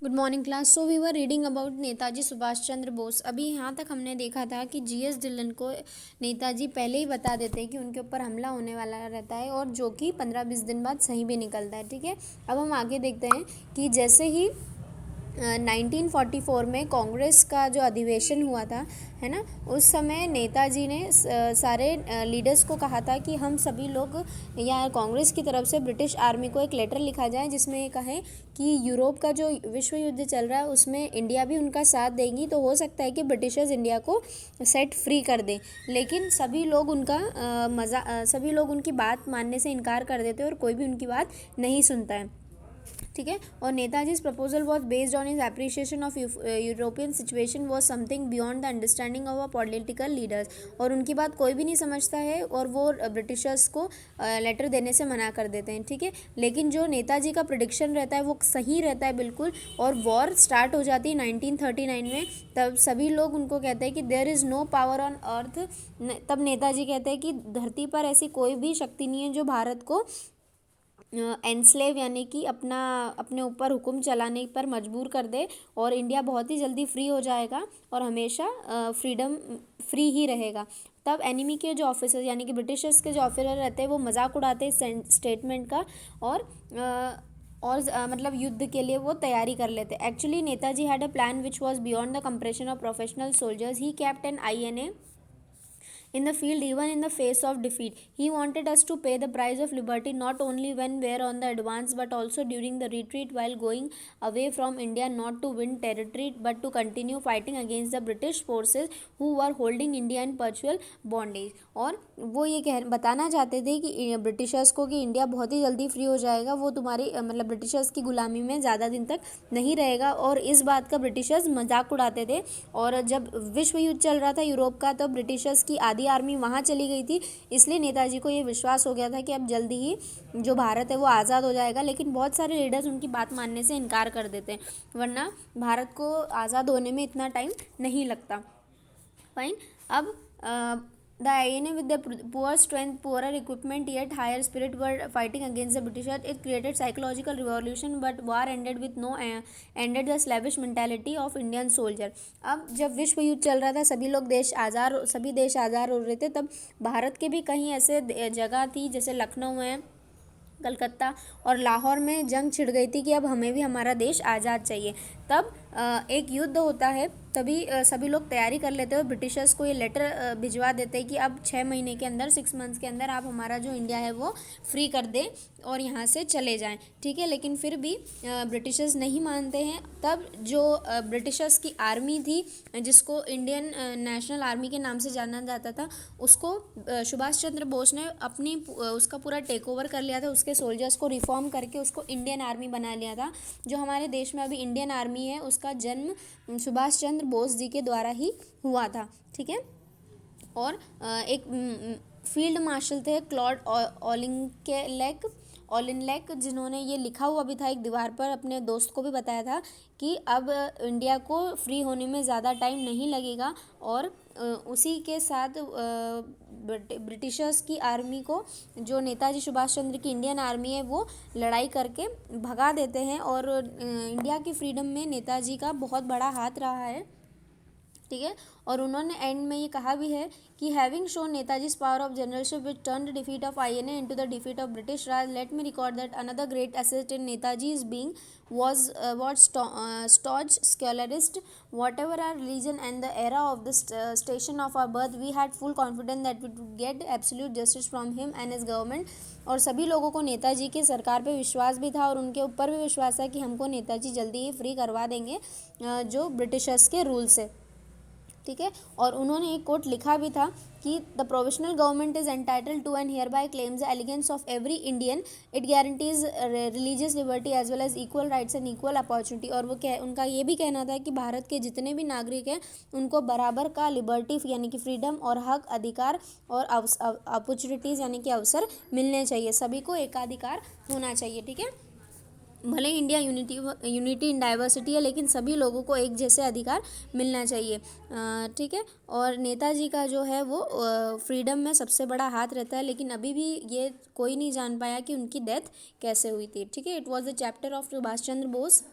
Good morning class. So we were reading about Netaji Subhash Chandra Bose. अभी यहाँ तक हमने देखा था कि जीएस ढिल्लन को नेताजी पहले ही बता देते हैं कि उनके ऊपर हमला होने वाला रहता है, और जो कि 15-20 दिन बाद सही भी निकलता है। ठीक है, अब हम आगे देखते हैं कि जैसे ही 1944 में कांग्रेस का जो अधिवेशन हुआ था, है ना, उस समय नेताजी ने सारे लीडर्स को कहा था कि हम सभी लोग या कांग्रेस की तरफ से ब्रिटिश आर्मी को एक लेटर लिखा जाए जिसमें ये कहें कि यूरोप का जो विश्व युद्ध चल रहा है उसमें इंडिया भी उनका साथ देगी, तो हो सकता है कि ब्रिटिशर्स इंडिया को सेट फ्री कर दें। लेकिन सभी लोग सभी लोग उनकी बात मानने से इनकार कर देते हैं और कोई भी उनकी बात नहीं सुनता है। ठीक है, और Netaji's proposal was based on his appreciation of European situation was something beyond the understanding of a political leaders. और उनकी बात कोई भी नहीं समझता है और वो ब्रिटिशर्स को लेटर देने से मना कर देते हैं। ठीक है, लेकिन जो नेताजी का प्रिडिक्शन रहता है वो सही रहता है बिल्कुल, और वॉर स्टार्ट हो जाती है 1939 में। तब सभी लोग उनको कहते हैं कि there is no power on earth. तब नेताजी कहते हैं कि धरती पर ऐसी कोई भी शक्ति नहीं है जो भारत को एनस्लेव यानी कि अपने ऊपर हुक्म चलाने पर मजबूर कर दे, और इंडिया बहुत ही जल्दी फ्री हो जाएगा और हमेशा फ्री ही रहेगा। तब एनिमी के जो ऑफिसर्स यानी कि ब्रिटिशर्स के जो ऑफिसर रहते हैं वो मजाक उड़ाते हैं स्टेटमेंट का, और मतलब युद्ध के लिए वो तैयारी कर लेते। Actually Netaji had a plan which was beyond the compression of professional soldiers. He kept an INA in the field even in the face of defeat. He wanted us to pay the price of liberty not only when we are on the advance but also during the retreat while going away from India, not to win territory but to continue fighting against the British forces who were holding India in perpetual bondage. और वो ये बताना चाहते थे कि Britishers को कि India बहुत ही जल्दी फ्री हो जाएगा, वो तुम्हारी मतलब ब्रिटिशर्स की गुलामी में ज़्यादा दिन तक नहीं रहेगा। और इस बात का ब्रिटिशर्स मजाक उड़ाते थे। और जब विश्व युद्ध चल रहा था यूरोप का, तो ब्रिटिशर्स की आधी आर्मी वहाँ चली गई थी, इसलिए नेताजी को ये विश्वास हो गया था कि अब जल्दी ही जो भारत है वो आज़ाद हो जाएगा। लेकिन बहुत सारे लीडर्स उनकी बात मानने से इनकार कर देते हैं, वरना भारत को आज़ाद होने में इतना टाइम नहीं लगता। फाइन। अब the INA with the poor strength, poorer equipment yet higher spirit were fighting against the Britishers. It created psychological revolution, but war ended with no ended the slavish mentality of Indian soldier. अब जब विश्व युद्ध चल रहा था, सभी देश आज़ाद हो रहे थे, तब भारत के भी कहीं ऐसे जगह थी जैसे लखनऊ है, कलकत्ता और लाहौर में जंग छिड़ गई थी कि अब हमें भी हमारा देश आज़ाद चाहिए। तब एक युद्ध होता है, तभी सभी लोग तैयारी कर लेते हैं और ब्रिटिशर्स को ये लेटर भिजवा देते हैं कि अब 6 महीने के अंदर 6 मंथ्स के अंदर आप हमारा जो इंडिया है वो फ्री कर दें और यहाँ से चले जाएं। ठीक है, लेकिन फिर भी ब्रिटिशर्स नहीं मानते हैं। तब जो ब्रिटिशर्स की आर्मी थी जिसको इंडियन नेशनल आर्मी के नाम से जाना जाता था, उसको सुभाष चंद्र बोस ने उसका पूरा टेक ओवर कर लिया था। उसके सोल्जर्स को रिफॉर्म करके उसको इंडियन आर्मी बना लिया था। जो हमारे देश में अभी इंडियन आर्मी है उसका जन्म सुभाष चंद्र बोस जी के द्वारा ही हुआ था। ठीक है, और एक फील्ड मार्शल थे क्लॉड ऑलिनलेक, जिन्होंने ये लिखा हुआ भी था एक दीवार पर, अपने दोस्त को भी बताया था कि अब इंडिया को फ्री होने में ज़्यादा टाइम नहीं लगेगा। और उसी के साथ ब्रिटिशर्स की आर्मी को, जो नेताजी सुभाष चंद्र की इंडियन आर्मी है, वो लड़ाई करके भगा देते हैं। और इंडिया की फ्रीडम में नेताजी का बहुत बड़ा हाथ रहा है। ठीक है, और उन्होंने एंड में ये कहा भी है कि having shown Netaji's power of generalship which turned defeat of INA into the defeat of British Raj, let me record that another great asset in Netaji's being was what staunch scholarist, whatever our religion and the era of the station of our birth, we had full confidence that we would get absolute justice from him and his government. और सभी लोगों को नेताजी की सरकार पे विश्वास भी था और उनके ऊपर भी विश्वास है कि हमको नेताजी जल्दी ही फ्री करवा देंगे जो ब्रिटिशर्स के रूल से। ठीक है, और उन्होंने एक कोट लिखा भी था कि the provisional government is entitled to and hereby claims the allegiance of every Indian, it guarantees religious liberty as well as equal rights and equal opportunity. और उनका ये भी कहना था कि भारत के जितने भी नागरिक हैं उनको बराबर का लिबर्टी यानी कि फ्रीडम और हक, अधिकार और अपॉर्चुनिटीज़ यानी कि अवसर मिलने चाहिए, सभी को एकाधिकार होना चाहिए। ठीक है, भले इंडिया यूनिटी इन डाइवर्सिटी है, लेकिन सभी लोगों को एक जैसे अधिकार मिलना चाहिए। ठीक है, और नेताजी का जो है वो फ्रीडम में सबसे बड़ा हाथ रहता है, लेकिन अभी भी ये कोई नहीं जान पाया कि उनकी डेथ कैसे हुई थी। ठीक है, it was the chapter of Subhash Chandra Bose.